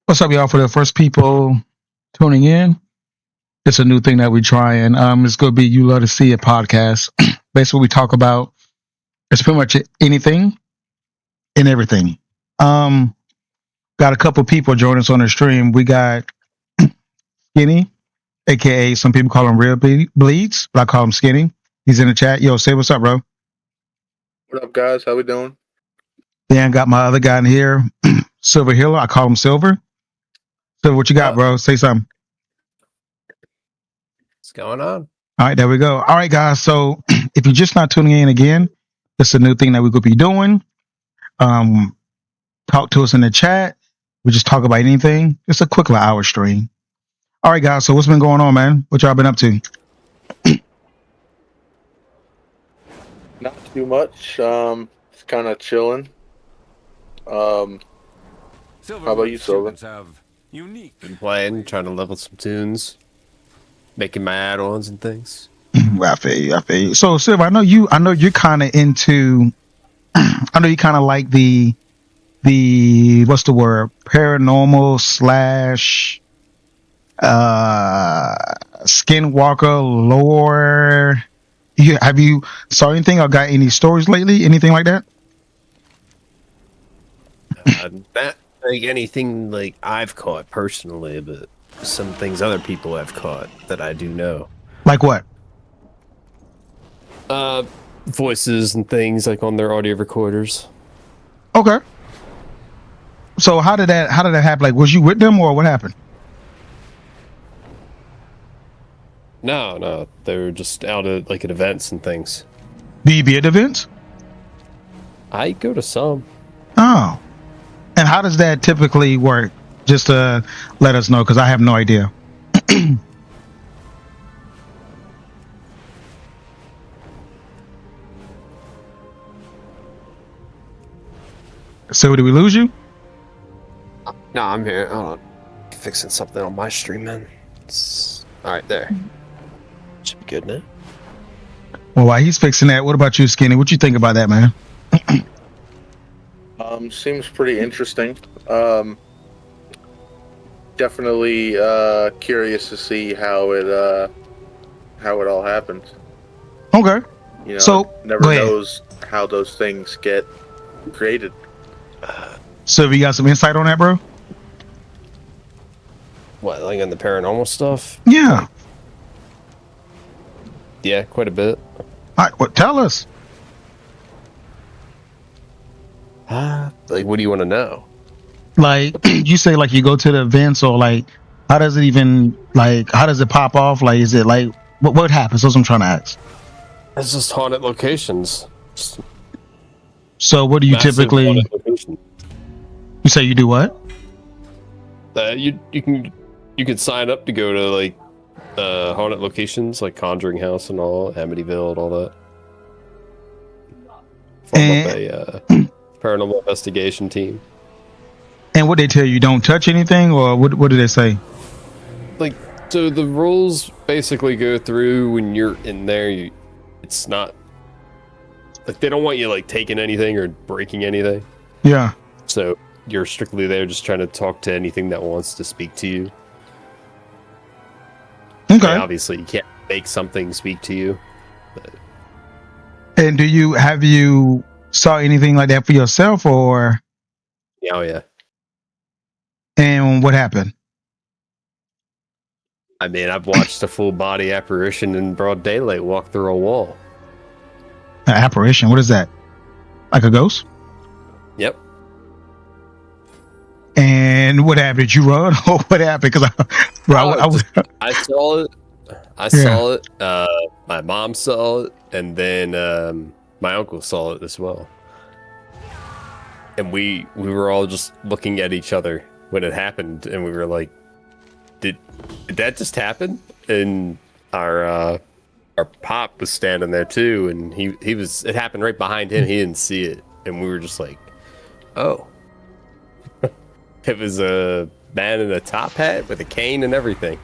What's up, y'all? For the first people tuning in, it's a new thing that we're trying. It's going to be You Love to See It podcast. Basically, we talk about it's pretty much anything and everything. Um, got a couple people join us on the stream. We got Skinny, aka some people call him Real Bleeds, but I call him Skinny. He's in the chat. Yo, say what's up, bro. What up, guys? How we doing? Then got my other guy in here, Silver Hiller. I call him Silver. Silver, what you got, bro? Say something. What's going on? All right, there we go. All right, guys. So if you're just not tuning in again, it's a new thing that we're going to be doing. Talk to us in the chat. We just talk about anything. It's a quick hour stream. All right, guys. So what's been going on, man? What y'all been up to? Not too much. It's kind of chilling. How about you, Silver? Been playing, trying to level some tunes, making my add-ons and things. I feel you. So Silver, I know you're kind of into. I know you kind of like the what's the word, paranormal slash skinwalker lore. Have you saw anything or got any stories lately? Anything like that? Not like anything like I've caught personally, but some things other people have caught that I do know. Like what? Voices and things like on their audio recorders. Okay. So how did that happen? Like, was you with them or what happened? No, they were just out at like at events and things. Do you be at events? I go to some. Oh. And how does that typically work? Just to let us know, because I have no idea. So did we lose you? No, I'm here. Hold on. Fixing something on my stream, man. All right, there. Should be good now. Well, while he's fixing that, what about you, Skinny? What you think about that, man? Seems pretty interesting. Definitely curious to see how it all happens. Okay. You know, So never go ahead. knows how those things get created. So have you got some insight on that, bro? What, like on the paranormal stuff? Yeah. Yeah, quite a bit. All right, well, tell us. Like, what do you want to know? Like, you say, like, you go to the events, or like, how does it pop off? Like, is it like, what happens? That's what I'm trying to ask. It's just haunted locations. Just So what do you massive typically, haunted locations. you say you do what? You can sign up to go to like haunted locations like Conjuring House and all, Amityville and all that. Form up a paranormal investigation team. And what they tell you, don't touch anything, or what do they say? Like, so the rules basically go through when you're in there. It's not like they don't want you like taking anything or breaking anything. Yeah. So you're strictly there just trying to talk to anything that wants to speak to you. Okay. And obviously, you can't make something speak to you. But And have you saw anything like that for yourself, or? oh yeah. And what happened? I mean, I've watched a full body apparition in broad daylight walk through a wall. An apparition? What is that? Like a ghost? Yep. And what happened? Did you run, or what happened? Because I saw it. I saw it. My mom saw it, and then my uncle saw it as well. And we were all just looking at each other when it happened, and we were like, "Did that just happen?" And our pop was standing there too, and he was. It happened right behind him. He didn't see it, and we were just like, "Oh." It was a man in a top hat with a cane and everything.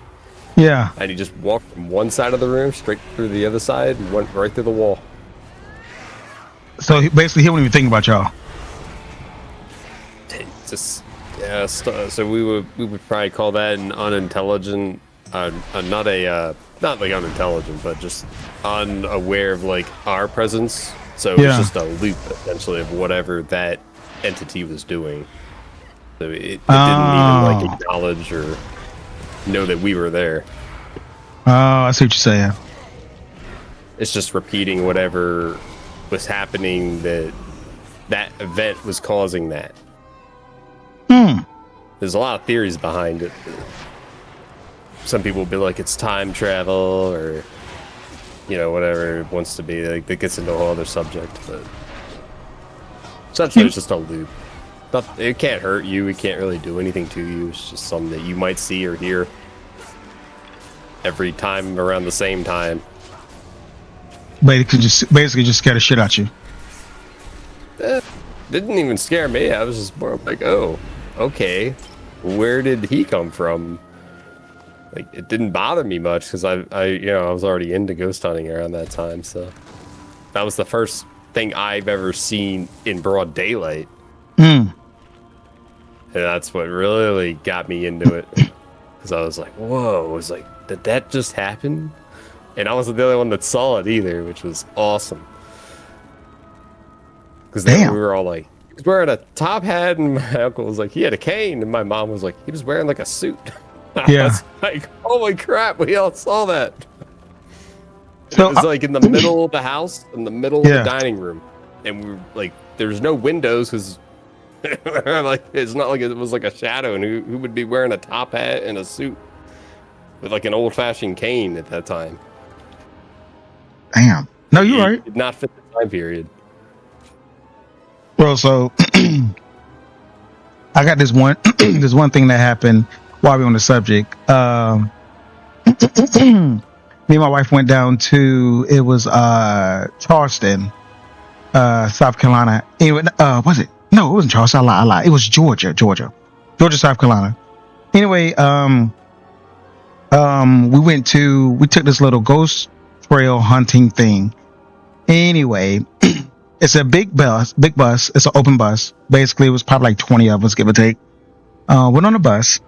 Yeah. And he just walked from one side of the room straight through the other side and went right through the wall. So basically, he wouldn't even think about y'all. Yeah, so we would probably call that an unintelligent, not like unintelligent, but just unaware of like our presence. So it was just a loop essentially of whatever that entity was doing. So it didn't even like acknowledge or know that we were there. Oh, I see what you're saying. It's just repeating whatever was happening that event was causing that. There's a lot of theories behind it. Some people will be like it's time travel or whatever it wants to be. Like that gets into a whole other subject, but essentially it's just a loop. It can't hurt you. It can't really do anything to you. It's just something that you might see or hear every time around the same time. But it could basically just scare the shit out you. Didn't even scare me. I was just more like, oh, okay. Where did he come from? Like, it didn't bother me much because I was already into ghost hunting around that time. So that was the first thing I've ever seen in broad daylight. And that's what really got me into it. Because I was like, whoa, I was like, did that just happen? And I wasn't the only one that saw it either, which was awesome. Because then we were all like, he was wearing a top hat, and my uncle was like, he had a cane, and my mom was like, he was wearing like a suit. I was like, holy crap, we all saw that. So, it was like in the middle of the house, in the middle of the dining room. And we were like, there's no windows because like it's not like it was like a shadow, and who would be wearing a top hat and a suit with like an old-fashioned cane at that time? Damn. No, you're right. Did not fit the time period. Well, so I got this one thing that happened while we were on the subject. Me and my wife went down to Charleston, South Carolina. Anyway, was it? No, it wasn't Charleston. I lied. It was Georgia, South Carolina. Anyway, we took this little ghost trail hunting thing. Anyway, it's a big bus. It's an open bus. Basically, it was probably like 20 of us, give or take. Went on a bus,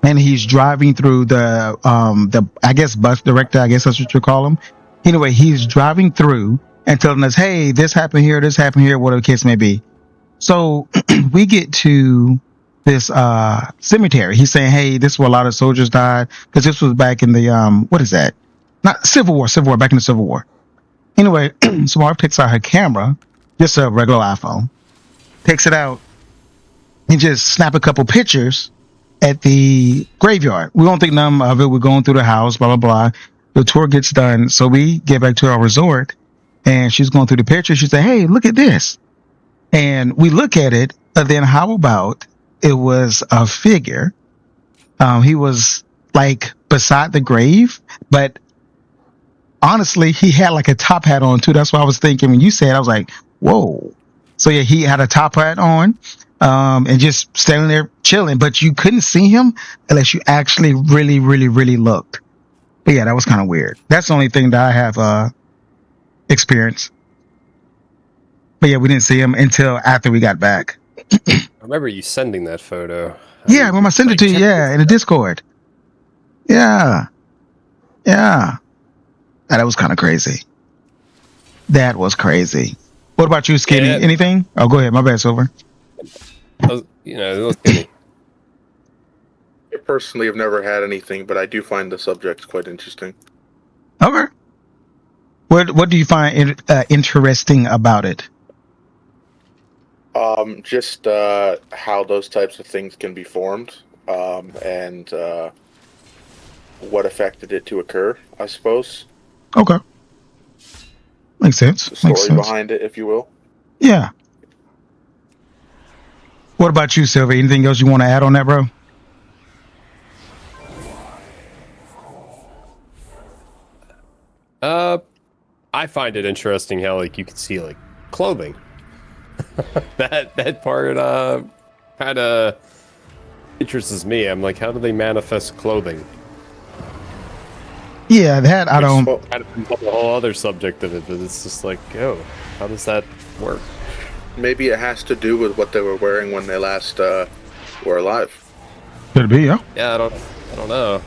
and he's driving through the I guess bus director. I guess that's what you call him. Anyway, he's driving through and telling us, "Hey, this happened here, whatever the case may be." So we get to this cemetery. He's saying, "Hey, this is where a lot of soldiers died," because this was back in the what is that? Not Civil War. Back in the Civil War. Anyway, so my wife takes out her camera, just a regular iPhone, takes it out, and just snap a couple pictures at the graveyard. We don't think none of it. We're going through the house, blah, blah, blah. The tour gets done. So we get back to our resort, and she's going through the pictures. She said, "Hey, look at this." And we look at it, and then how about it was a figure? He was like beside the grave, but honestly, he had like a top hat on too. That's what I was thinking when you said. I was like, "Whoa!" So yeah, he had a top hat on, and just standing there chilling. But you couldn't see him unless you actually really, really, really looked. But yeah, that was kind of weird. That's the only thing that I have experienced. But yeah, we didn't see him until after we got back. I remember you sending that photo. Yeah, when I sent it to you, in the Discord. Yeah. That was kind of crazy. That was crazy. What about you, Skinny? Yeah. Anything? Oh, go ahead. My bad, Silver. It was Skinny. I personally have never had anything, but I do find the subject quite interesting. Okay. What do you find interesting about it? Just how those types of things can be formed, and what affected it to occur, I suppose. Okay. Makes sense. The story behind it, if you will. Yeah. What about you, Sylvia? Anything else you want to add on that, bro? I find it interesting how like you can see like clothing. that part kind of interests me. I'm like, how do they manifest clothing? Yeah, that I don't. Kind of the whole other subject of it, but it's just like, oh, how does that work? Maybe it has to do with what they were wearing when they last were alive. Could it be? Yeah. Yeah, I don't know.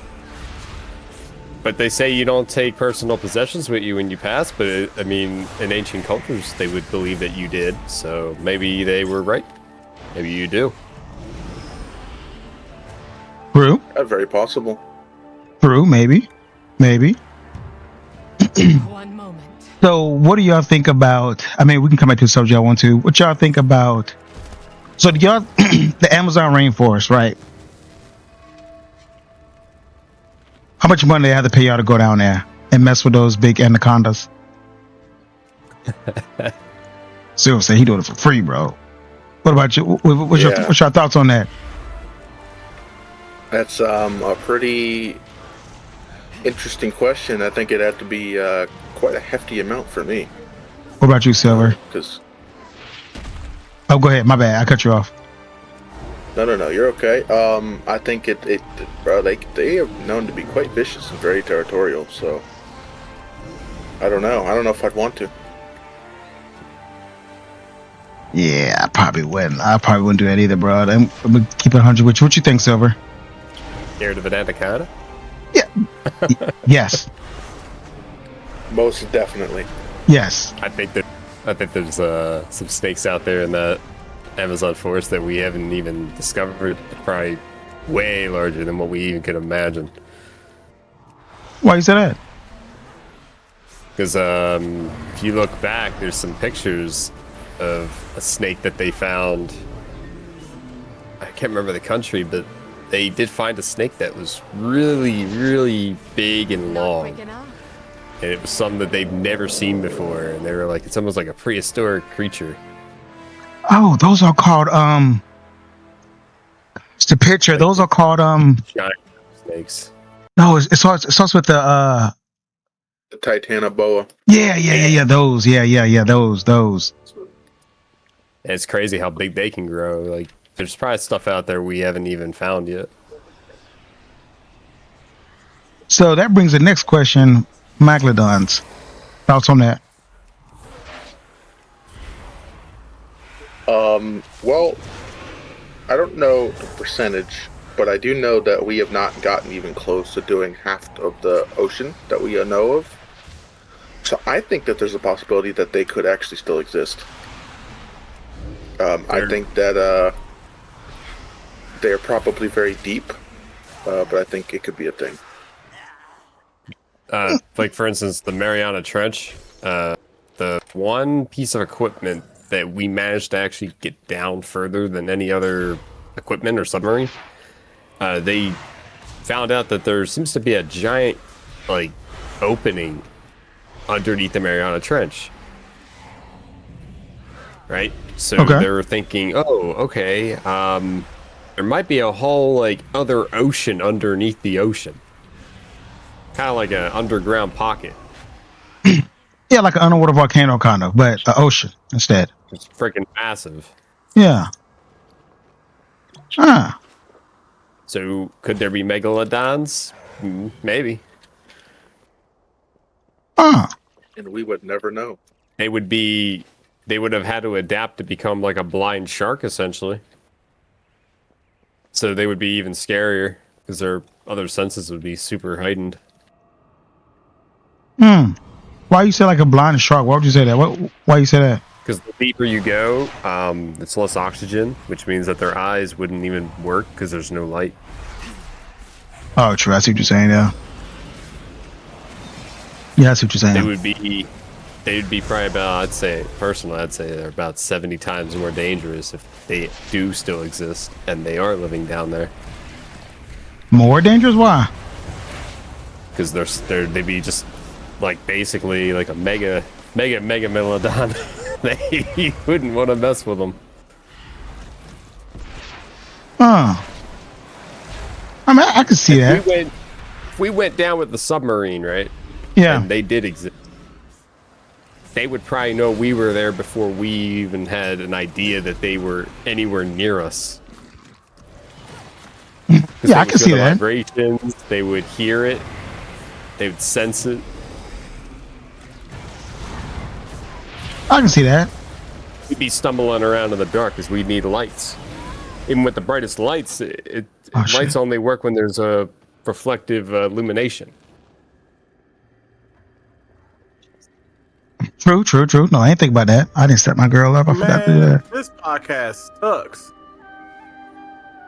But they say you don't take personal possessions with you when you pass, but I mean, in ancient cultures, they would believe that you did. So maybe they were right. Maybe you do. True. Very possible. True. Maybe. One moment. So, what do y'all think about? I mean, we can come back to the subject I want to. What y'all think about? So, do y'all the Amazon rainforest, right? How much money they have to pay y'all to go down there and mess with those big anacondas? Seriously, he doing it for free, bro. What about you? What's your thoughts on that? That's a pretty interesting question. I think it'd have to be quite a hefty amount for me. What about you, Silver? Because Oh, go ahead. My bad. I cut you off. no, you're okay. I think they are known to be quite vicious and very territorial. So I don't know. I don't know if I'd want to. Yeah, I probably wouldn't. I probably wouldn't do that either, bro. I'm gonna keep it 100 with you. What you think, Silver? Scared of an anaconda? Yeah. Yes. Most definitely. Yes. I think there's some snakes out there in that Amazon forest that we haven't even discovered. Probably way larger than what we even could imagine. Why you say that? Because if you look back, there's some pictures of a snake that they found. I can't remember the country, but they did find a snake that was really, really big and long. And it was something that they've never seen before. And they were like, it's almost like a prehistoric creature. Oh, those are called it's the picture. Those are called Giant snakes. no, it starts with the The Titanoboa. yeah, those. Yeah, those. And it's crazy how big they can grow. Like, there's probably stuff out there we haven't even found yet. So that brings the next question, Megalodons. Thoughts on that? Well, I don't know the percentage, but I do know that we have not gotten even close to doing half of the ocean that we know of. So I think that there's a possibility that they could actually still exist. I think that they're probably very deep, but I think it could be a thing. Like, for instance, the Mariana Trench, the one piece of equipment that we managed to actually get down further than any other equipment or submarine, they found out that there seems to be a giant, like, opening underneath the Mariana Trench. Right? So they were thinking, oh, okay, there might be a whole, like, other ocean underneath the ocean. Kind of like an underground pocket. Yeah, like an underwater volcano kind of, but the ocean instead. It's freaking massive. Yeah. So could there be megalodons? Maybe. And we would never know. They would have had to adapt to become like a blind shark, essentially. So they would be even scarier because their other senses would be super heightened. Why you say like a blind shark? Why would you say that? Why you say that? Because the deeper you go, it's less oxygen, which means that their eyes wouldn't even work because there's no light. Oh, true. I see what you're saying. Yeah, I see what you're saying. They would be probably about, I'd say they're about 70 times more dangerous if they do still exist and they are living down there. More dangerous? Why? Because they'd be just like basically like a mega megalodon. You wouldn't want to mess with them. I mean, I can see that. If we went down with the submarine, right? Yeah. And they did exist. They would probably know we were there before we even had an idea that they were anywhere near us. Yeah, I can see that. Vibrations, they would hear it. They would sense it. I can see that. we'd be stumbling around in the dark because we need lights. Even with the brightest lights, lights only work when there's a reflective illumination. True. No, I ain't think about that. I didn't set my girl up. I forgot to do that. This podcast sucks.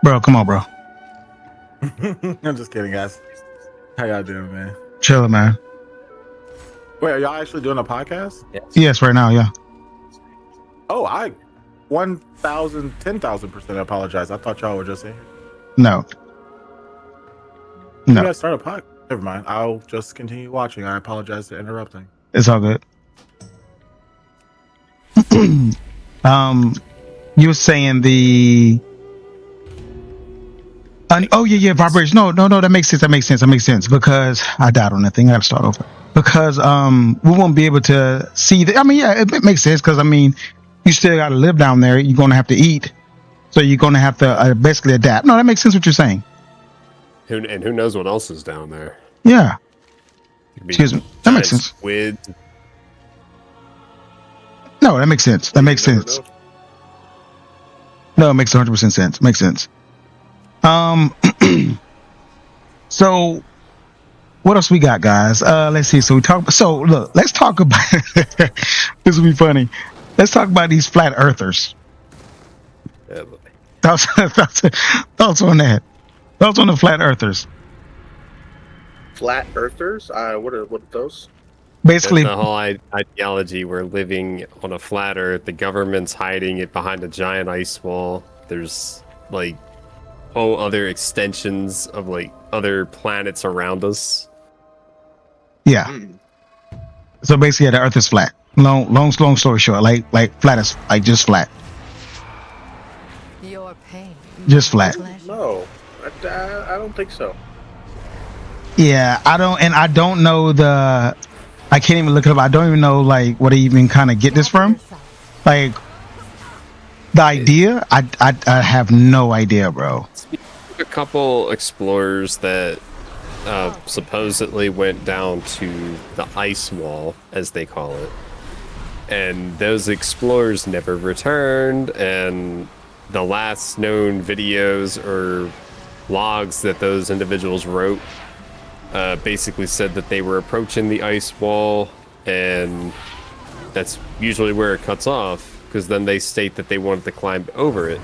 Bro, come on, bro. I'm just kidding, guys. How y'all doing, man? Chill, man. Wait, are y'all actually doing a podcast? Yes, right now, yeah. Oh, I 10,000% apologize. I thought y'all were just saying. No. You guys start a podcast. Never mind. I'll just continue watching. I apologize for interrupting. It's all good. You were saying the vibration. No, that makes sense because I died on that thing. I gotta start over because we won't be able to see the, I mean, yeah, it makes sense because I mean you still gotta live down there. You're gonna have to eat, so you're gonna have to basically adapt. No, that makes sense what you're saying. Who knows what else is down there? Yeah. Excuse me. That makes sense. Squid. No, that makes sense. That makes sense. No, it makes 100% sense. Makes sense. So what else we got, guys? Let's see. Let's talk about this will be funny. Let's talk about these flat earthers. Yeah, boy. Thoughts on that. Thoughts on the flat earthers. Flat earthers? What are those? Basically, the whole ideology, we're living on a flat earth. The government's hiding it behind a giant ice wall. There's like other extensions of like other planets around us. yeah. So basically, the Earth is flat. Long story short, like flat is like just flat. Your pain. Just flat. No, I don't think so. Yeah, I don't know the. I can't even look it up. I don't even know like what I even kind of get this from. Like the idea, I have no idea, bro. A couple explorers that supposedly went down to the ice wall, as they call it, and those explorers never returned. And the last known videos or logs that those individuals wrote basically said that they were approaching the ice wall, and that's usually where it cuts off, because then they state that they wanted to climb over it.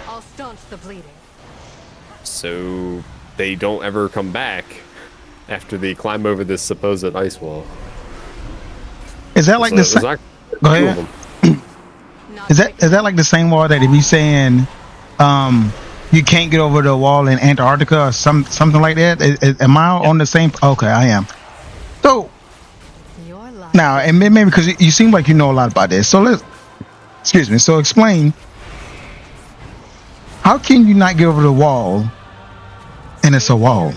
I'll staunch the bleeding. So they don't ever come back after they climb over this supposed ice wall. Is that like the same? Go ahead. Is that like the same wall that if you saying you can't get over the wall in Antarctica or something like that? Am I on the same? Okay, I am. So now, and maybe because you seem like you know a lot about this. So So explain. How can you not get over the wall? And it's a wall.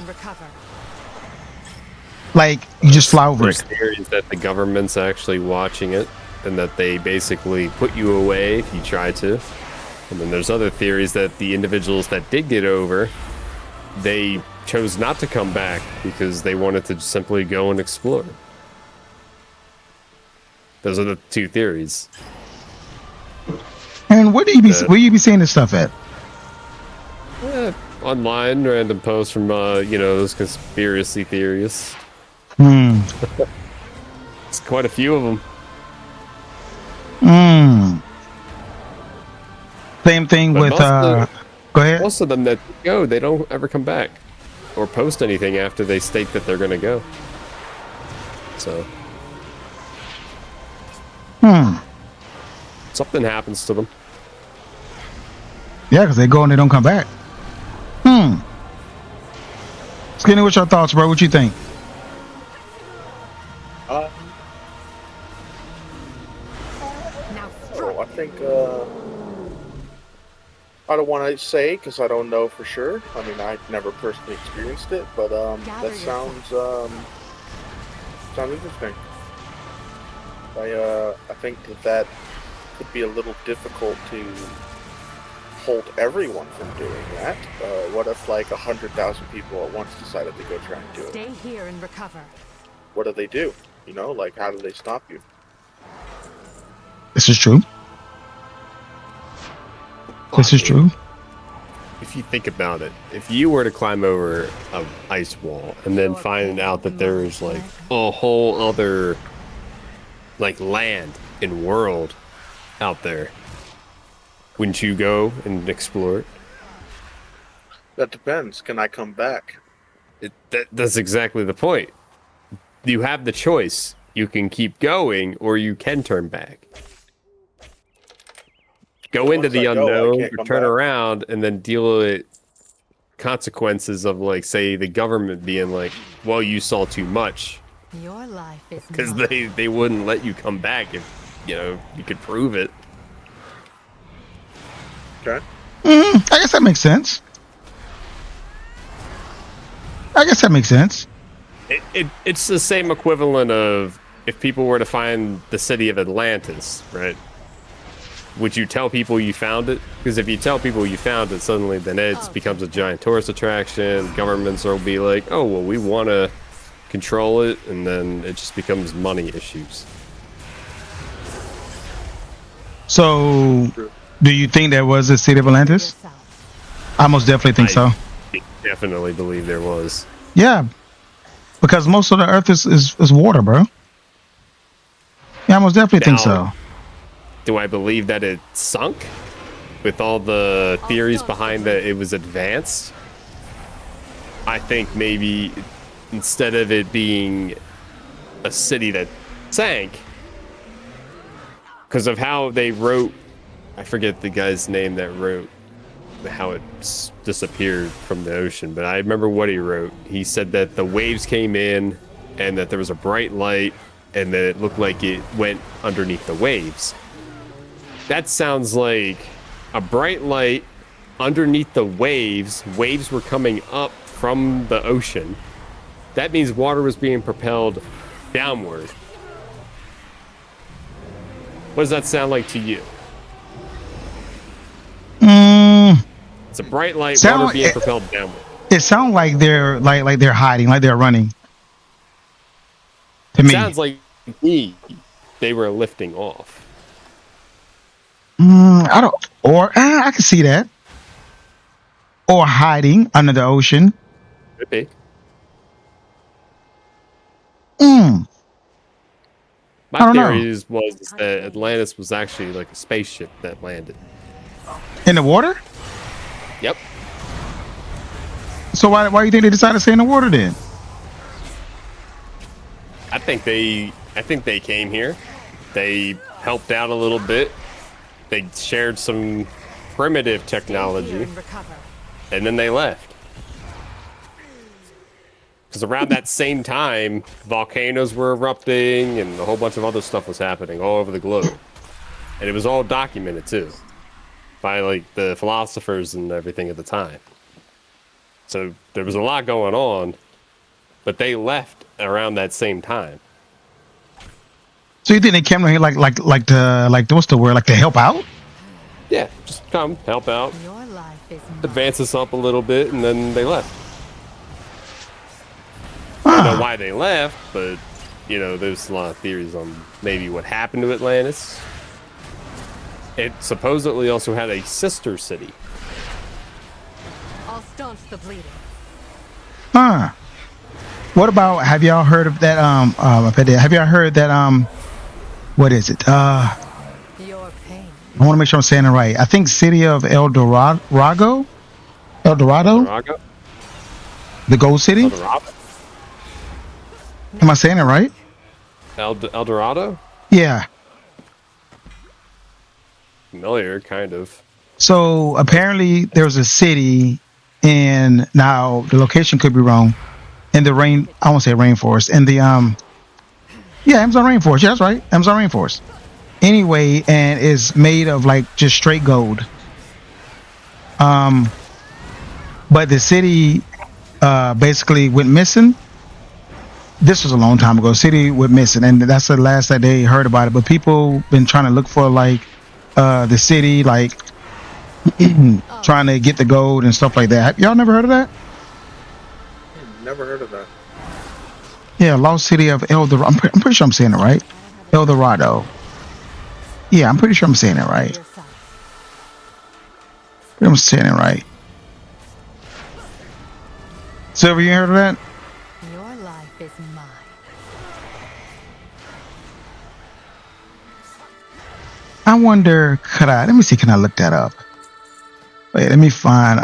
Like you just fly over it. There's theories that the government's actually watching it, and that they basically put you away if you try to. And then there's other theories that the individuals that did get over, they chose not to come back because they wanted to simply go and explore. Those are the two theories. And where you be seeing this stuff at? Online, random posts from those conspiracy theorists. It's quite a few of them. Same thing with go ahead. Most of them that go, they don't ever come back or post anything after they state that they're going to go. So something happens to them. Yeah, because they go and they don't come back. Skinny, what's your thoughts, bro? What you think? I think I don't want to say because I don't know for sure. I mean, I've never personally experienced it, but that sounds interesting. I think that could be a little difficult to hold everyone from doing that. What if like 100,000 people at once decided to go try and do it? Stay here and recover. What do they do? Like how do they stop you? This is true. This is true. If you think about it, if you were to climb over an ice wall and then find out that there's like a whole other like land and world out there, wouldn't you go and explore it? That depends. Can I come back? That's exactly the point. You have the choice. You can keep going or you can turn back. Go into Once the I go, I unknown, can't or come turn back. around, and then deal with consequences of, like, say, the government being like, well, you saw too much. Your life is Because mine. they wouldn't let you come back if, you could prove it. Okay. I guess that makes sense. It's the same equivalent of if people were to find the city of Atlantis, right? Would you tell people you found it? Because if you tell people you found it, suddenly then it becomes a giant tourist attraction. Governments will be like, oh, well, we want to control it, and then it just becomes money issues. So, do you think there was a city of Atlantis? Yourself. I most definitely think so. Definitely believe there was. Yeah, because most of the Earth is water, bro. Yeah, I most definitely think so. Do I believe that it sunk? With all the theories behind that it was advanced? I think maybe instead of it being a city that sank, because of how they wrote, I forget the guy's name that wrote how it disappeared from the ocean, but I remember what he wrote. He said that the waves came in and that there was a bright light and that it looked like it went underneath the waves. That sounds like a bright light underneath the waves. Waves were coming up from the ocean. That means water was being propelled downward. What does that sound like to you? It's a bright light, water being propelled downward. It sounds like they're like they're hiding, like they're running. To me, Sounds like they were lifting off. I don't, or I can see that, or hiding under the ocean. Could be. I My don't know. theory was that Atlantis was actually like a spaceship that landed. In the water. Yep. So why do you think they decided to stay in the water then? I think they came here. They helped out a little bit. They shared some primitive technology, And recover. and then they left. Because around that same time, volcanoes were erupting, and a whole bunch of other stuff was happening all over the globe. And it was all documented, too, by, like, the philosophers and everything at the time. So there was a lot going on, but they left around that same time. So you think they came here like what's the word, like to help out? Yeah, just come, help out, Your life is mine. advance us up a little bit, and then they left. I don't know why they left, but, there's a lot of theories on maybe what happened to Atlantis. It supposedly also had a sister city. I'll staunch the bleeding. What about, have y'all heard of that? Have y'all heard that? What is it? I Your pain. want to make sure I'm saying it right. I think city of El Dorado, Moraga? the Gold City. El Dorado? Am I saying it right? El Dorado? Yeah. Familiar, kind of. So apparently there's a city, and now the location could be wrong. In the I won't say rainforest. In the Amazon rainforest. Yeah, that's right. Amazon rainforest. Anyway, and it's made of like just straight gold. But the city basically went missing. This was a long time ago. City went missing, and that's the last that they heard about it. But people been trying to look for like the city, like trying to get the gold and stuff like that. Y'all never heard of that? Never heard of that. Yeah, lost city of El Dorado. I'm pretty sure I'm saying it right. El Dorado. Yeah, I'm pretty sure I'm saying it right. Your side. I'm saying it right. Silver, you heard of that? Your life is mine. I wonder, let me see, can I look that up? Wait, let me find,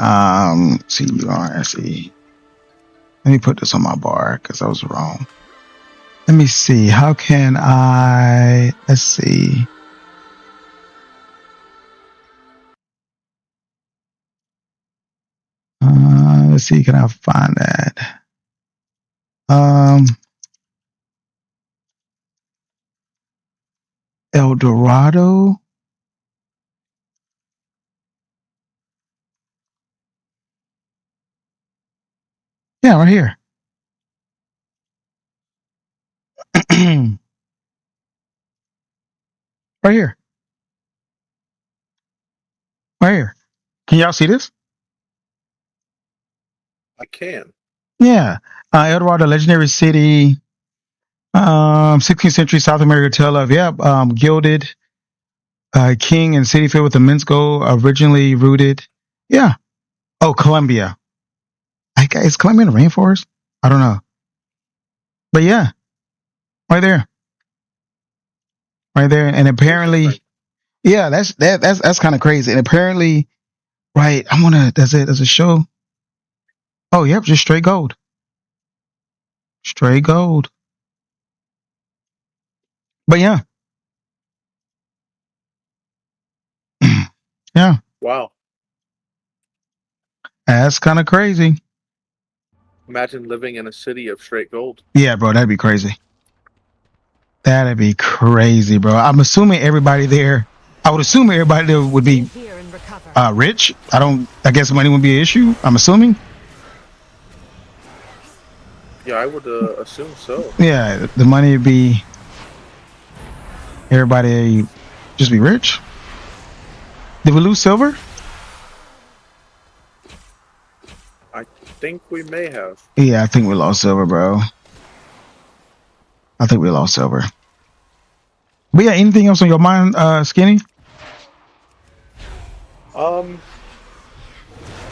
CURSE. Let me put this on my bar because I was wrong. Let me see, how can let's see. Let's see, can I find that? El Dorado. Yeah, right here. Right here. Right here. Can y'all see this? I can. Yeah. El Dorado, legendary city. 16th century South America tale of, gilded king and city filled with immense gold, originally rooted. Yeah. Oh, Colombia. Is Colombia in the rainforest? I don't know. But yeah, right there. Right there. And apparently, yeah, that's kind of crazy. And apparently, right, there's a show. Oh, yep, just straight gold. Straight gold. But yeah. Yeah. Wow. That's kind of crazy. Imagine living in a city of straight gold. Yeah, bro, that'd be crazy. That'd be crazy, bro. I'm assuming everybody there, I would assume everybody there would be Here and recover. rich. I guess money wouldn't be an issue. I'm assuming. Yeah, I would assume so. Yeah, the money would be, everybody just be rich. Did we lose silver? I think we may have. Yeah, I think we lost silver, bro. I think we lost silver. But yeah, anything else on your mind, Skinny?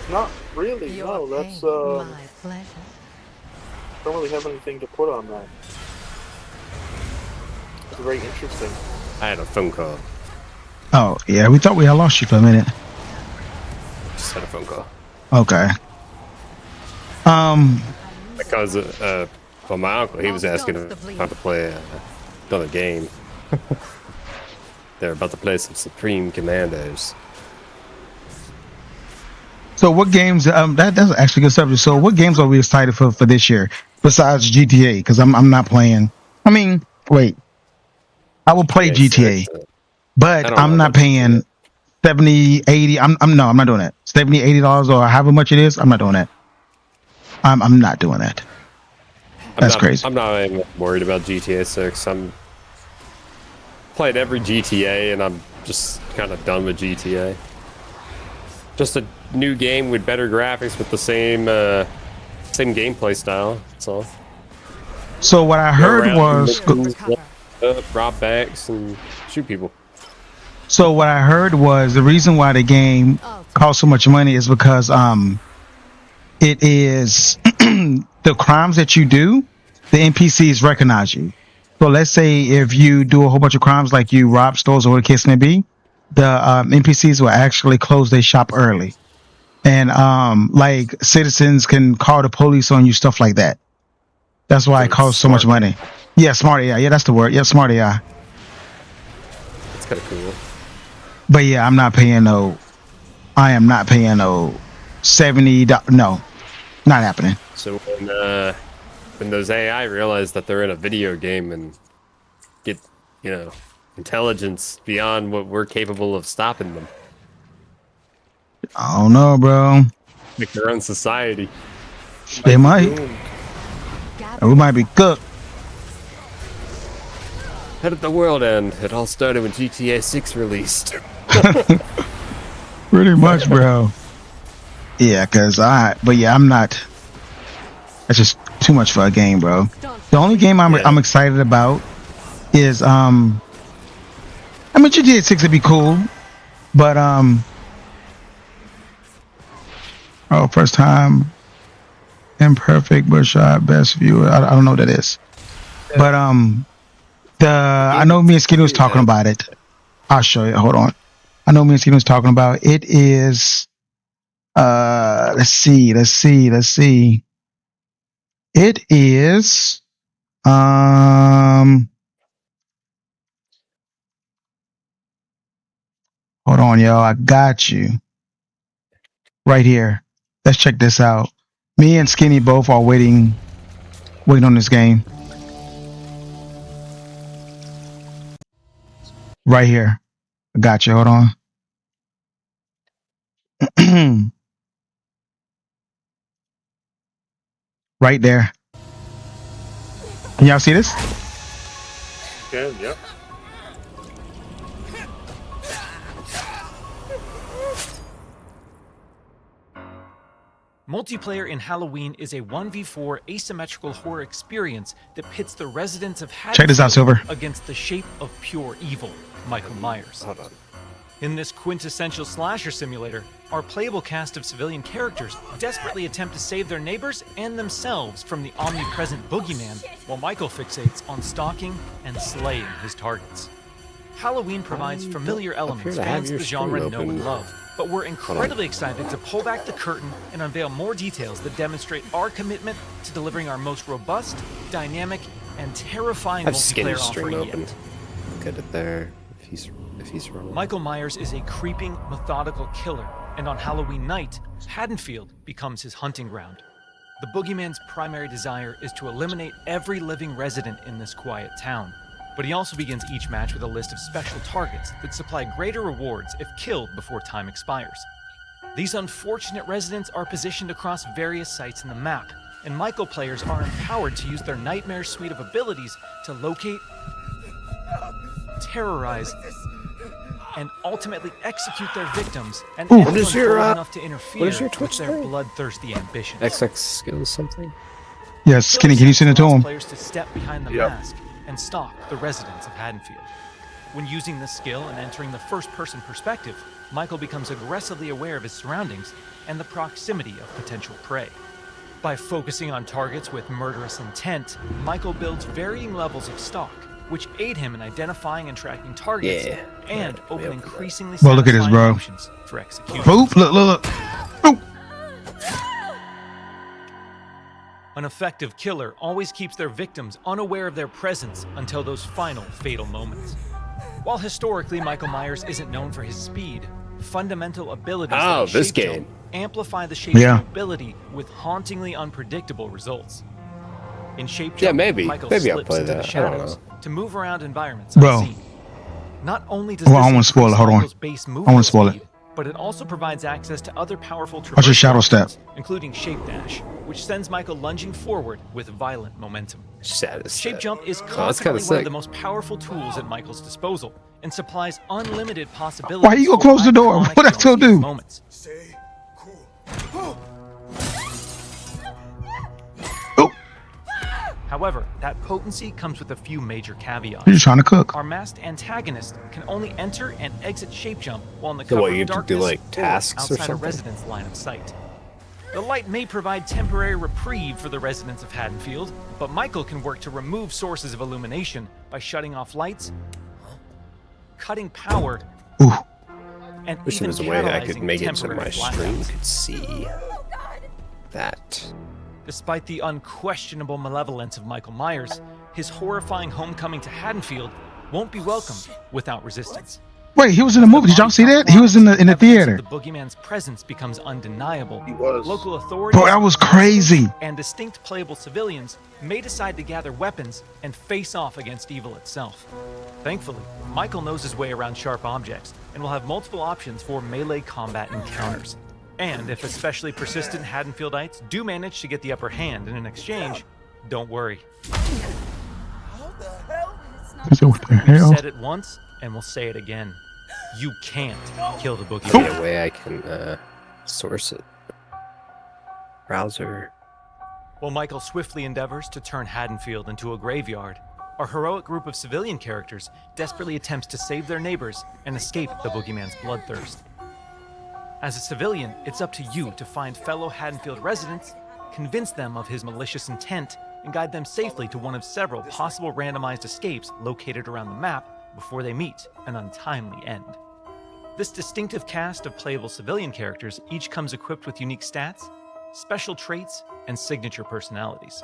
Not really. Your No, that's pain, my pleasure. don't really have anything to put on that. It's very interesting. I had a phone call. Oh, yeah, we thought we had lost you for a minute. Just had a phone call. Okay. Because, well, my uncle, he was asking how to play another game. They're about to play some Supreme Commandos. So what games, that's actually a good subject. So what games are we excited for this year besides GTA? Because I'm not playing. I mean, wait. I will play GTA, but I'm not paying 70, 80. I'm not doing that. 70, $80 or however much it is. I'm not doing that. I'm not doing that. That's crazy. I'm not even worried about GTA 6. I'm played every GTA and I'm just kind of done with GTA. Just a new game with better graphics with the same gameplay style. That's all. So what I heard was, rob banks and shoot people. so what I heard was the reason why the game costs so much money is because it is the crimes that you do, the NPCs recognize you. So let's say if you do a whole bunch of crimes, like you rob stores or whatever the case may be, the NPCs will actually close their shop early, and like citizens can call the police on you, stuff like that. That's why it costs so much money. Yeah, smart AI. Yeah, that's the word. Yeah, smart AI. It's kind of cool. But yeah, I am not paying no $70. No, not happening. So when those AI realize that they're in a video game and get, intelligence beyond what we're capable of stopping them, I don't know, bro. make their own society. They might. We might be cooked. How did the world end? It all started when GTA 6 released. Pretty much, bro. Yeah, I'm not. That's just too much for a game, bro. The only game I'm excited about is I I mean, GTA 6 would be cool, but oh, first time, imperfect, but shot, best view. I don't know what that is, but I know me and Skinny was talking about it. I'll show you. Hold on. I know me and Skinny was talking about it. Is let's see. It is hold on, yo. I got you right here. Let's check this out. Me and Skinny both are waiting on this game. Right here. I got you. Hold on. Right there. Can y'all see this? Okay, yep. Multiplayer in Halloween is a 1v4 asymmetrical horror experience that pits the residents of Haddonfield Check this out, Silver. against the shape of pure evil, Michael Myers. Hold on. In this quintessential slasher simulator, our playable cast of civilian characters desperately attempt to save their neighbors and themselves from the omnipresent boogeyman, while Michael fixates on stalking and slaying his targets. Halloween provides familiar elements fans of the genre know and love, but we're incredibly excited to pull back the curtain and unveil more details that demonstrate our commitment to delivering our most robust, dynamic, and terrifying I have Skinny multiplayer stream offering open. yet. Look at it there. If he's running. Michael Myers is a creeping, methodical killer, and on Halloween night, Haddonfield becomes his hunting ground. The boogeyman's primary desire is to eliminate every living resident in this quiet town, but he also begins each match with a list of special targets that supply greater rewards if killed before time expires. These unfortunate residents are positioned across various sites in the map, and Michael players are empowered to use their nightmare suite of abilities to locate, terrorize, and ultimately execute their victims and anyone bold enough to interfere with their bloodthirsty ambitions. XX skills something? Yes, Skinny, can you send it to him? Players to step behind the mask and stalk the residents of Haddonfield. When using this skill and entering the first-person perspective, Michael becomes aggressively aware of his surroundings and the proximity of potential prey. By focusing on targets with murderous intent, Michael builds varying levels of stalk, which aid him in identifying and tracking targets and open increasingly look at this, satisfying bro. options for execution. Boop, look. Boop. An effective killer always keeps their victims unaware of their presence until those final fatal moments. While historically Michael Myers isn't known for his speed, fundamental abilities like this shape game jump amplify the shape jump ability with hauntingly unpredictable results. In shape jump, Michael I'll slips play into that. the I don't shadows know. to move around environments Bro. unseen. Not only does Well, this I don't wanna spoil it. increase Hold on. Michael's base I movement wanna spoil it. speed, but it also provides access to other powerful Watch your traversal shadow step. options, including shape dash, which sends Michael lunging forward with violent momentum. Shape jump is confidently one of the most powerful tools at Michael's disposal and supplies unlimited possibilities. Why you gonna close the door? iconic What else gonna do? moments. Stay cool. Oh, However, that potency comes with a few major caveats. you're trying to cook. Our masked antagonist can only enter and exit shape jump while in the So cover what, of you have to darkness do, like, or tasks or outside a something? resident's line of sight. The light may provide temporary reprieve for the residents of Haddonfield, but Michael can work to remove sources of illumination by shutting off lights, cutting power, Ooh. and Wish even there was a way I could catalyzing make it so temporary my stream blackouts. could see that. Despite the unquestionable malevolence of Michael Myers, his horrifying homecoming to Haddonfield won't be welcomed without resistance. Wait, he was in the movie. Did y'all see that? He was in the Evidence theater. of the boogeyman's presence becomes undeniable. He was. Local authorities, Bro, that was crazy. and distinct playable civilians may decide to gather weapons and face off against evil itself. Thankfully, Michael knows his way around sharp objects and will have multiple options for melee combat encounters. And if especially persistent Haddonfieldites do manage to get the upper hand in an exchange, don't worry. I said, what the We've hell? said it once and we'll say it again. You can't kill the Maybe boogeyman. a way I can source it. Browser. While Michael swiftly endeavors to turn Haddonfield into a graveyard, our heroic group of civilian characters desperately attempts to save their neighbors and escape the boogeyman's bloodthirst. As a civilian, it's up to you to find fellow Haddonfield residents, convince them of his malicious intent, and guide them safely to one of several possible randomized escapes located around the map before they meet an untimely end. This distinctive cast of playable civilian characters each comes equipped with unique stats, special traits, and signature personalities.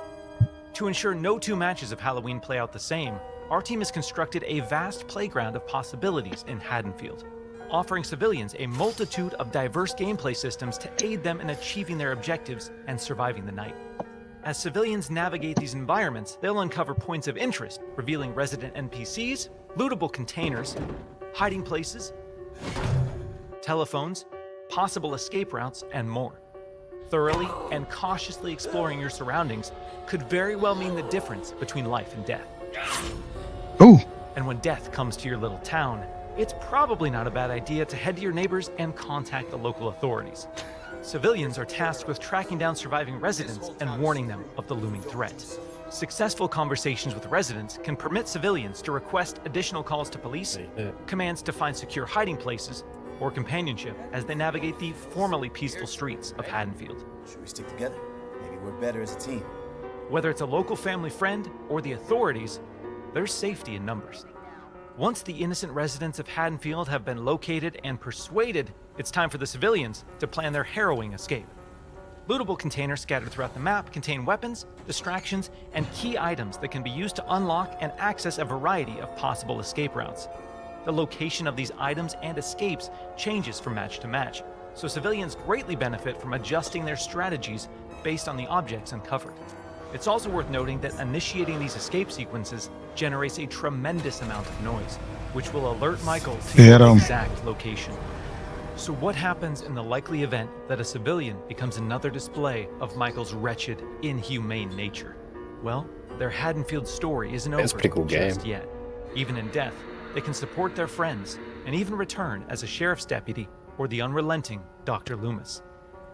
To ensure no two matches of Halloween play out the same, our team has constructed a vast playground of possibilities in Haddonfield, offering civilians a multitude of diverse gameplay systems to aid them in achieving their objectives and surviving the night. As civilians navigate these environments, they'll uncover points of interest, revealing resident NPCs, lootable containers, hiding places, telephones, possible escape routes, and more. Thoroughly and cautiously exploring your surroundings could very well mean the difference between life and death. Ooh. And when death comes to your little town, it's probably not a bad idea to head to your neighbors and contact the local authorities. Civilians are tasked with tracking down surviving residents and warning them of the looming threat. Successful conversations with residents can permit civilians to request additional calls to police, commands to find secure hiding places, or companionship as they navigate the formerly peaceful streets of Haddonfield. Should we stick together? Maybe we're better as a team. Whether it's a local family friend or the authorities, there's safety in numbers. Once the innocent residents of Haddonfield have been located and persuaded, it's time for the civilians to plan their harrowing escape. Lootable containers scattered throughout the map contain weapons, distractions, and key items that can be used to unlock and access a variety of possible escape routes. The location of these items and escapes changes from match to match, so civilians greatly benefit from adjusting their strategies based on the objects uncovered. It's also worth noting that initiating these escape sequences generates a tremendous amount of noise, which will alert Michael to your exact location. So what happens in the likely event that a civilian becomes another display of Michael's wretched, inhumane nature? Well, their Haddonfield story isn't over just yet. Even in death, they can support their friends and even return as a sheriff's deputy or the unrelenting Dr. Loomis.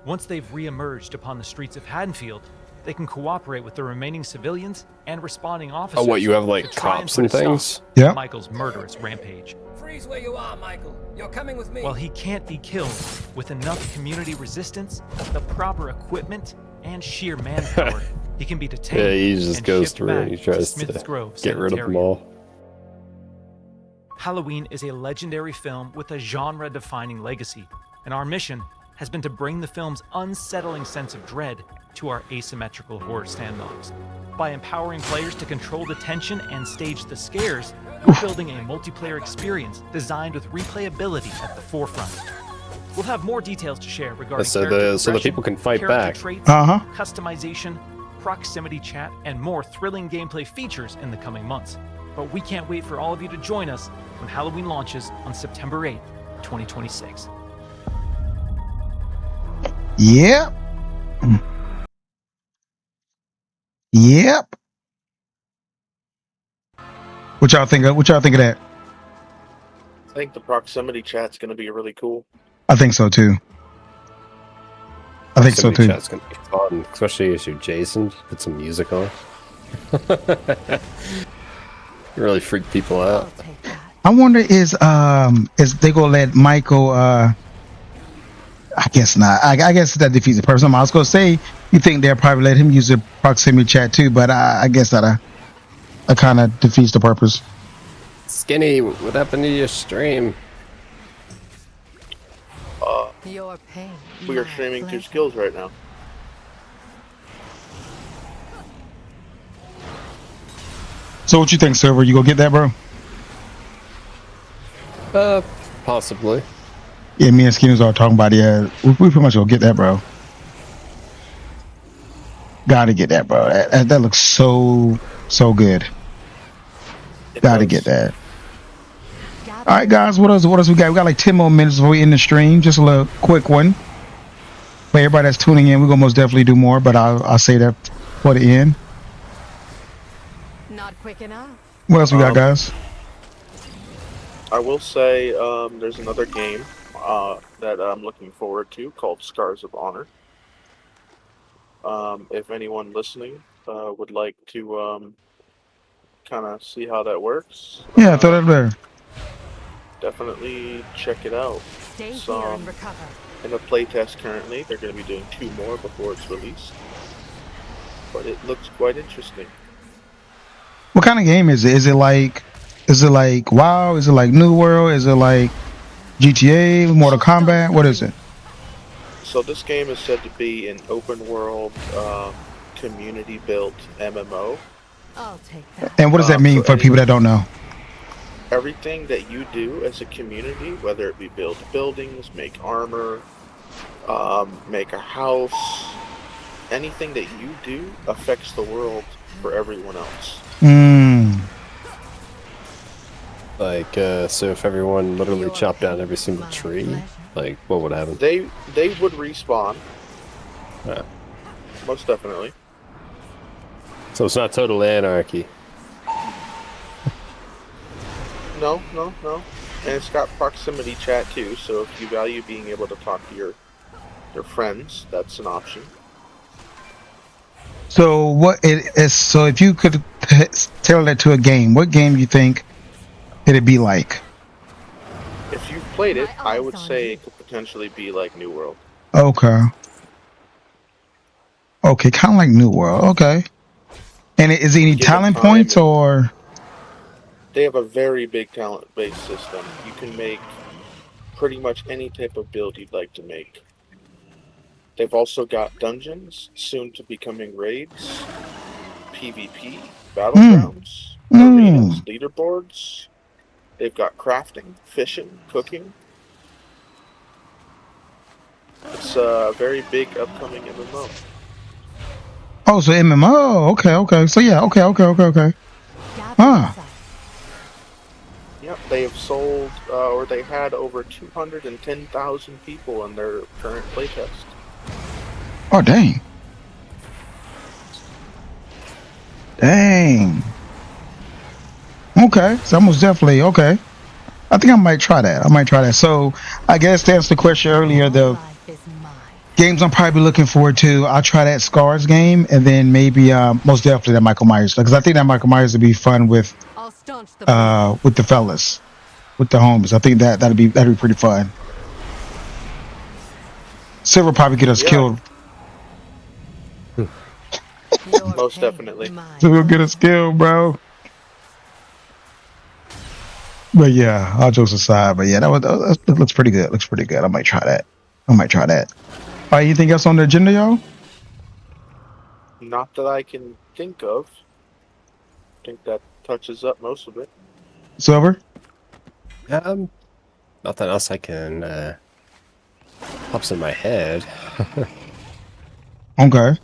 Once they've re-emerged upon the streets of Haddonfield, they can cooperate with the remaining civilians and responding officers. Oh, what, you have like cops and things? Yeah. Michael's murderous rampage. Freeze where you are, Michael. You're coming with me. While he can't be killed, with enough community resistance, the proper equipment, and sheer manpower, he can be detained. Yeah, he just and goes shipped through back and he tries Smith's to Grove get rid of them all. Halloween is a legendary film with a genre-defining legacy, and our mission has been to bring the film's unsettling sense of dread to our asymmetrical horror standoffs. By empowering players to control the tension and stage the scares, we're building a multiplayer experience designed with replayability at the forefront. We'll have more details to share regarding so the people can fight back. Traits, Uh-huh. customization, proximity chat, and more thrilling gameplay features in the coming months. But we can't wait for all of you to join us when Halloween launches on September 8th, 2026. Yep. Yep. What y'all think of that? I think the proximity chat's going to be really cool. I think so too. Chat's gonna be fun, especially as you're Jason. Put some music on. Really freak people out. I'll take that. I wonder is they gonna let Michael I guess not. I guess that defeats the purpose. I was gonna say you think they'll probably let him use the proximity chat too, but I guess that kind of defeats the purpose. Skinny, what happened to your stream? Your pain. We are my streaming 2 pleasure. skills right now. So what you think, Silver? You gonna get that, bro? Possibly. Yeah, me and Skinny was all talking about it. Yeah, we pretty much gonna get that, bro. Gotta get that, bro. That looks so good. Gotta get that. All right, guys. What else we got? We got like 10 more minutes before we end the stream. Just a little quick one. For everybody that's tuning in, we're gonna most definitely do more, but I'll say that for the end. Not quick enough. What else we got, guys? I will say there's another game that I'm looking forward to called Scars of Honor. If anyone listening would like to kind of see how that works. Yeah, throw that there. Definitely check it out. Stay It's, here and recover. in a playtest currently. They're going to be doing 2 more before it's released. But it looks quite interesting. What kind of game is it? Is it like WoW? Is it like New World? Is it like GTA, Mortal Kombat? What is it? So this game is said to be an open world, community-built MMO. I'll take that. And what does that mean for people that don't know? Everything that you do as a community, whether it be build buildings, make armor, make a house, anything that you do affects the world for everyone else. Like, so if everyone literally chopped down every single tree, like, what would happen? They would respawn. Yeah. Most definitely. So it's not total anarchy. No. And it's got proximity chat too, so if you value being able to talk to your friends, that's an option. So what it is? So if you could tailor that to a game, what game you think it'd be like? If you've played it, I would say it could potentially be like New World. Okay, kind of like New World. Okay, and is there any talent points or? They have a very big talent-based system. You can make pretty much any type of build you'd like to make. They've also got dungeons, soon to becoming raids, PvP, battlegrounds, arenas, leaderboards. They've got crafting, fishing, cooking. It's a very big upcoming MMO. Oh, so MMO. Okay. So yeah, okay. Huh. Yep, they have sold, or they had over 210,000 people in their current playtest. Oh, dang. Okay, so almost definitely, okay. I think I might try that. So, I guess to answer the question earlier, the games I'm probably looking forward to, I'll try that Scars game, and then maybe most definitely that Michael Myers, because I think that Michael Myers would be fun with the fellas, with the homies. I think that'd be pretty fun. Silver probably get us killed. Most definitely. Silver get us killed, bro. But yeah, all jokes aside, but yeah, that looks pretty good. I might try that. All right, anything else on the agenda, y'all? Not that I can think of. I think that touches up most of it. Silver? Nothing else I can pops in my head. Okay.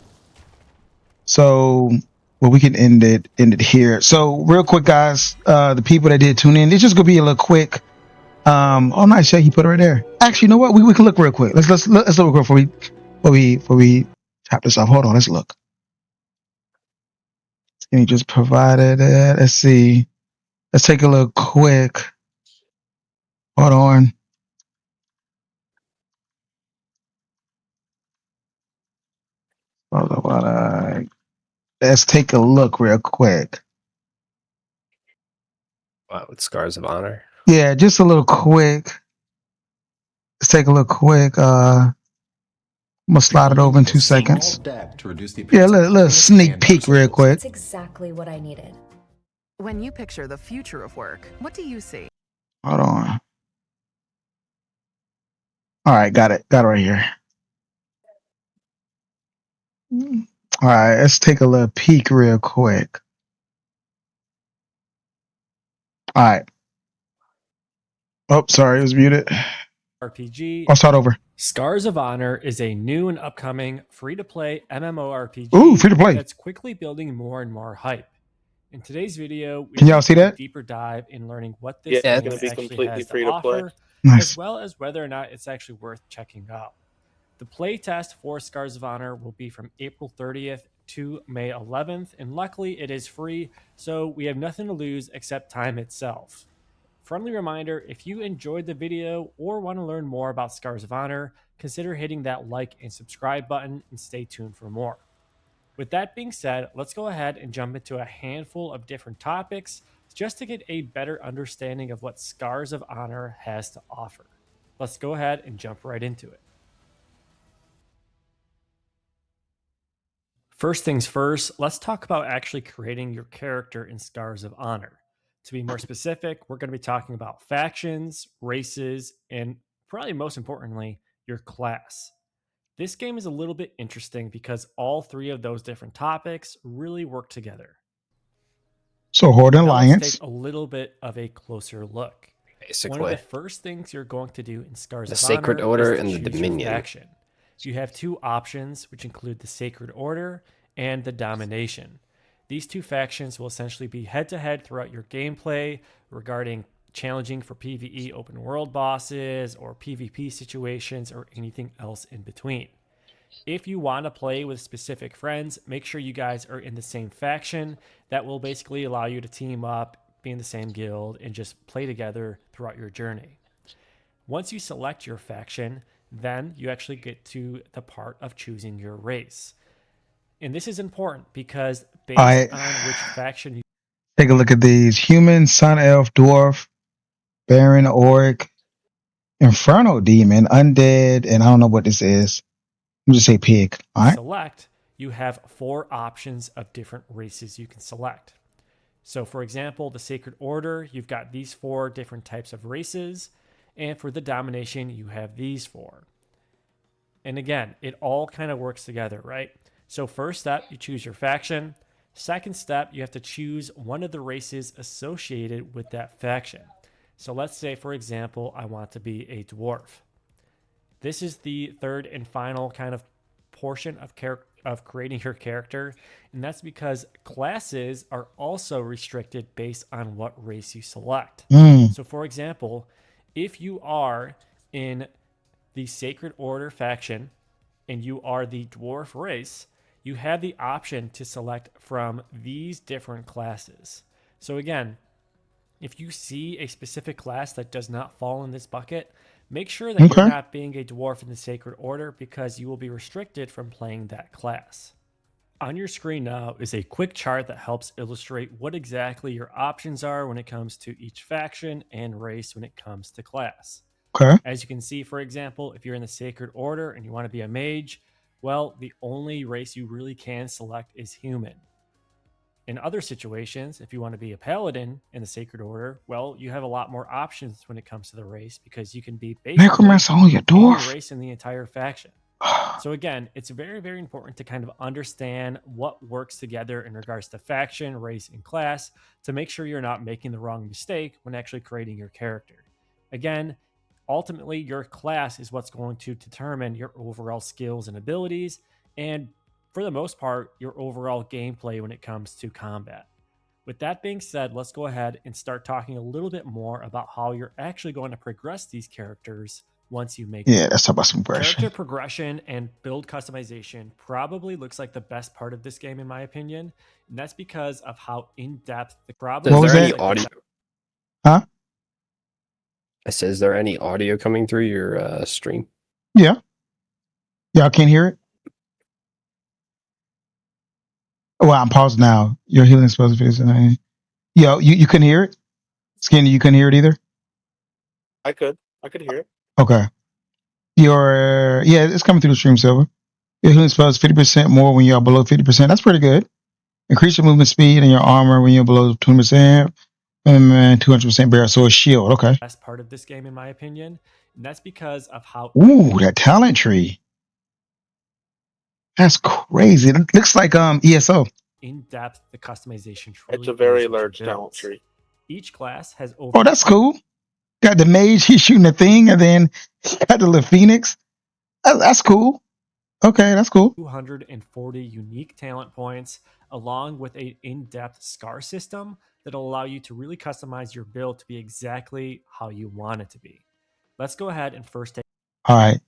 So, well, we can end it here. So, real quick, guys, the people that did tune in, it's just gonna be a little quick. Oh, nice, yeah, he put it right there. Actually, you know what? We can look real quick. Let's look real quick before we tap this off. Hold on, let's look. Can you just provided it? Let's see. Let's take a look quick. Hold on. Let's take a look real quick. Wow, with Scars of Honor. Yeah, just a little quick. Let's take a look quick. I'm gonna slide it over in 2 seconds. Yeah, a little sneak peek real quick. That's exactly what I needed. When you picture the future of work, what do you see? Hold on. All right, got it right here. All right, let's take a little peek real quick. All right. Oh, sorry, it was muted. RPG. I'll start over. Scars of Honor is a new and upcoming free-to-play MMORPG. Ooh, free to play. That's quickly building more and more hype. In today's video, we can y'all see that? Deeper dive in learning what this game game actually completely has free to to play. offer, Nice. as well as whether or not it's actually worth checking out. The playtest for Scars of Honor will be from April 30th to May 11th, and luckily it is free, so we have nothing to lose except time itself. Friendly reminder, if you enjoyed the video or want to learn more about Scars of Honor, consider hitting that like and subscribe button and stay tuned for more. With that being said, let's go ahead and jump into a handful of different topics just to get a better understanding of what Scars of Honor has to offer. Let's go ahead and jump right into it. First things first, let's talk about actually creating your character in Scars of Honor. To be more specific, we're going to be talking about factions, races, and probably most importantly, your class. This game is a little bit interesting because all three of those different topics really work together. So Horde and Now Alliance. let's take a little bit of a closer look. Basically, one of the first things you're going to do in Scars the of Sacred Honor Order is to and the choose your Dominion. faction. You have two options, which include the Sacred Order and the Domination. These two factions will essentially be head-to-head throughout your gameplay regarding challenging for PvE open world bosses or PvP situations or anything else in between. If you want to play with specific friends, make sure you guys are in the same faction. That will basically allow you to team up, be in the same guild, and just play together throughout your journey. Once you select your faction, then you actually get to the part of choosing your race. And this is important because based on which faction you take a look at these: human, sun elf, dwarf, baron, orc, inferno demon, undead, and I don't know what this is. Let me just say pig. All right. select, you have 4 options of different races you can select. So for example, the Sacred Order, you've got these 4 different types of races. And for the Domination, you have these 4. And again, it all kind of works together, right? So first step, you choose your faction. Second step, you have to choose one of the races associated with that faction. So let's say, for example, I want to be a dwarf. This is the third and final kind of portion of creating your character, and that's because classes are also restricted based on what race you select. So for example, if you are in the Sacred Order faction and you are the dwarf race, you have the option to select from these different classes. So again, if you see a specific class that does not fall in this bucket, make sure that you're not being a dwarf in the Sacred Order because you will be restricted from playing that class. On your screen now is a quick chart that helps illustrate what exactly your options are when it comes to each faction and race when it comes to class. Okay. As you can see, for example, if you're in the Sacred Order and you want to be a mage, well, the only race you really can select is human. In other situations, if you want to be a paladin in the Sacred Order, well, you have a lot more options when it comes to the race because you can be basically Necromancer only a dwarf? any race in the entire faction. So again, it's very, very important to kind of understand what works together in regards to faction, race, and class to make sure you're not making the wrong mistake when actually creating your character. Again, ultimately, your class is what's going to determine your overall skills and abilities, and for the most part, your overall gameplay when it comes to combat. With that being said, let's go ahead and start talking a little bit more about how you're actually going to progress these characters once you make them. Let's talk about some progression. Character progression and build customization probably looks like the best part of this game, in my opinion, and that's because of how in-depth the problem. Is there any audio? Huh? I said, is there any audio coming through your stream? Yeah. Y'all can't hear it? Well, I'm paused now. Your healing spells is Yo, you couldn't hear it? Skinny, you couldn't hear it either? I could hear it. Okay. It's coming through the stream, Silver. Your healing spells 50% more when you're below 50%. That's pretty good. Increase your movement speed and your armor when you're below 20%. And 200% barrel, so a shield. Okay. Best part of this game, in my opinion, and that's because of how. Ooh, that talent tree. That's crazy. It looks like ESO. In depth, the customization. It's a very large talent tree. Each class has over. Oh, that's cool. Got the mage, he's shooting the thing, and then got the little phoenix. That's cool. Okay, that's cool. 240 unique talent points, along with an in-depth scar system that'll allow you to really customize your build to be exactly how you want it to be. Let's go ahead and first take. All right.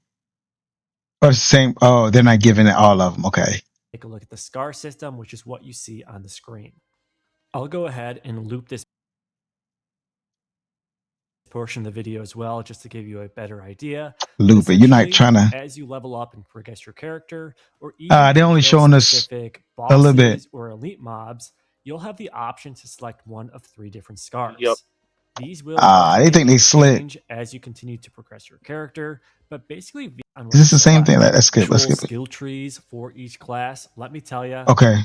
Oh, it's the same. Oh, they're not giving it all of them. Okay. Take a look at the scar system, which is what you see on the screen. I'll go ahead and loop this portion of the video as well, just to give you a better idea. Loop it. You're not trying to. As you level up and progress your character, or even They're only showing us specific a little bit. bosses or elite mobs, you'll have the option to select one of 3 different scars. Yep. These will they think they change as you continue to progress your character, but basically, is this the same thing? Let's skip. Let's skip it. Skill trees for each class. Let me tell you. Okay.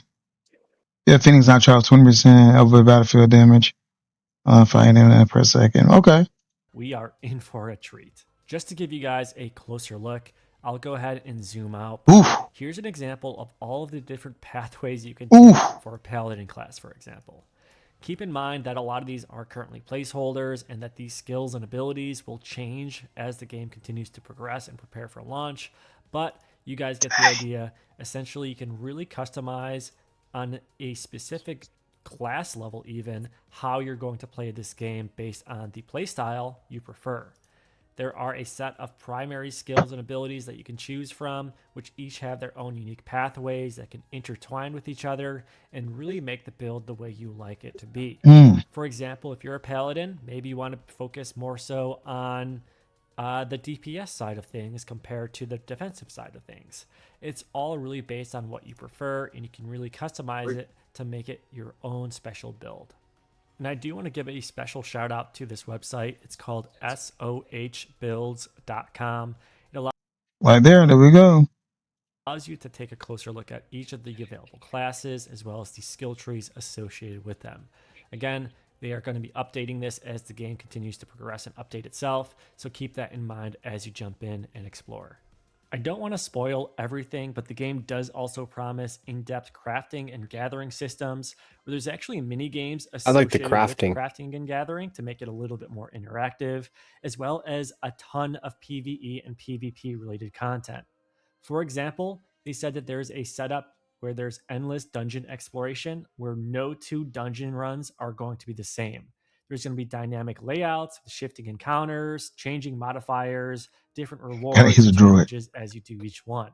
Yeah, Phoenix not charged 20% of the battlefield damage. Fighting per second. Okay. We are in for a treat. Just to give you guys a closer look, I'll go ahead and zoom out. Oof. Here's an example of all of the different pathways you can take for a paladin class, for example. Keep in mind that a lot of these are currently placeholders and that these skills and abilities will change as the game continues to progress and prepare for launch, but you guys get the idea. Essentially, you can really customize on a specific class level even how you're going to play this game based on the playstyle you prefer. There are a set of primary skills and abilities that you can choose from, which each have their own unique pathways that can intertwine with each other and really make the build the way you like it to be. For example, if you're a paladin, maybe you want to focus more so on the DPS side of things compared to the defensive side of things. It's all really based on what you prefer, and you can really customize it to make it your own special build. And I do want to give a special shout out to this website. It's called sohbuilds.com. It there we go. Allows you to take a closer look at each of the available classes as well as the skill trees associated with them. Again, they are going to be updating this as the game continues to progress and update itself, so keep that in mind as you jump in and explore. I don't want to spoil everything, but the game does also promise in-depth crafting and gathering systems, where there's actually mini games associated with crafting and gathering to make it a little bit more interactive, as well as a ton of PvE and PvP related content. For example, they said that there's a setup where there's endless dungeon exploration, where no 2 dungeon runs are going to be the same. There's going to be dynamic layouts, shifting encounters, changing modifiers, different rewards and challenges as you do each one.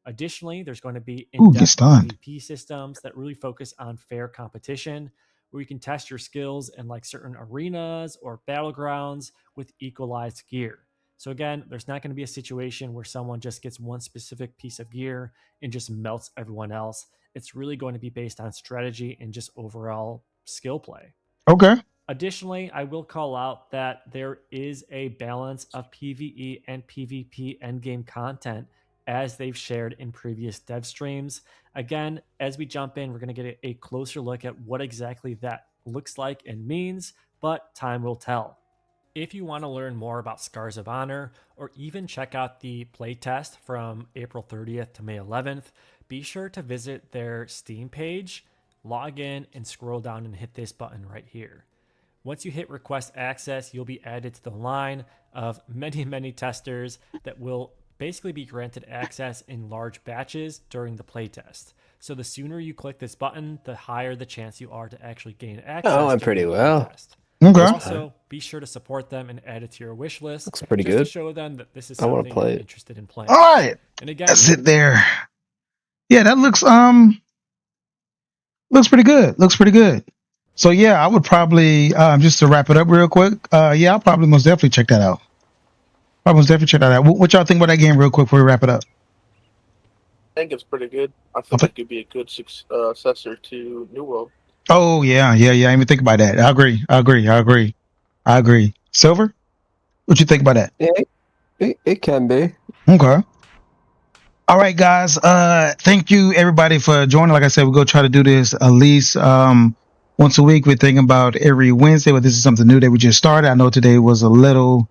Additionally, there's going to be in-depth PvP systems that really focus on fair competition, where you can test your skills in like certain arenas or battlegrounds with equalized gear. So again, there's not going to be a situation where someone just gets one specific piece of gear and just melts everyone else. It's really going to be based on strategy and just overall skill play. Okay. Additionally, I will call out that there is a balance of PvE and PvP endgame content as they've shared in previous dev streams. Again, as we jump in, we're going to get a closer look at what exactly that looks like and means, but time will tell. If you want to learn more about Scars of Honor, or even check out the playtest from April 30th to May 11th, be sure to visit their Steam page, log in, and scroll down and hit this button right here. Once you hit request access, you'll be added to the line of many testers that will basically be granted access in large batches during the playtest. So the sooner you click this button, the higher the chance you are to actually gain access. Oh, I'm pretty well. Okay. Also, be sure to support them and add it to your wish list. Looks pretty just good. To show them that this is something you're interested in playing. All right. And again, that's it there. Yeah, that looks pretty good. Looks pretty good. So yeah, I would probably just to wrap it up real quick. Yeah, I'll probably most definitely check that out. What y'all think about that game real quick before we wrap it up? I think it's pretty good. I think it could be a good successor to New World. Oh yeah. I didn't even think about that. I agree. Silver, what you think about that? Yeah, it can be. Okay. All right, guys. Thank you everybody for joining. Like I said, we'll go try to do this at least once a week. We're thinking about every Wednesday, but this is something new that we just started. I know today was a little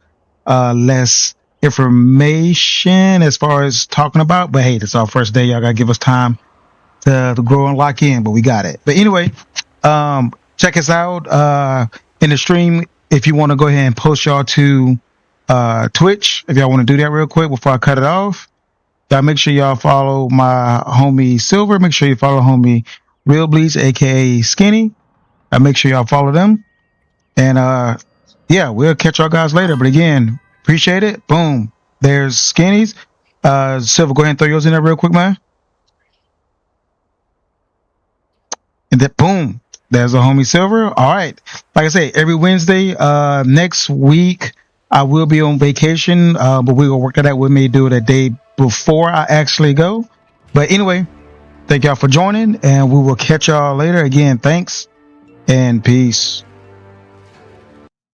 less information as far as talking about, but hey, it's our first day. Y'all gotta give us time to grow and lock in, but we got it. But anyway, check us out in the stream. If you want to go ahead and post y'all to Twitch, if y'all want to do that real quick before I cut it off. Y'all make sure y'all follow my homie Silver. Make sure you follow homie Real Bleach, aka Skinny. Make sure y'all follow them. And yeah, we'll catch y'all guys later. But again, appreciate it. Boom. There's Skinny's. Silver, go ahead and throw yours in there real quick, man. And then boom. There's a homie Silver. All right. Like I say, every Wednesday. Next week I will be on vacation, but we're gonna work it out. We may do it a day before I actually go. But anyway, thank y'all for joining, and we will catch y'all later. Again, thanks and peace.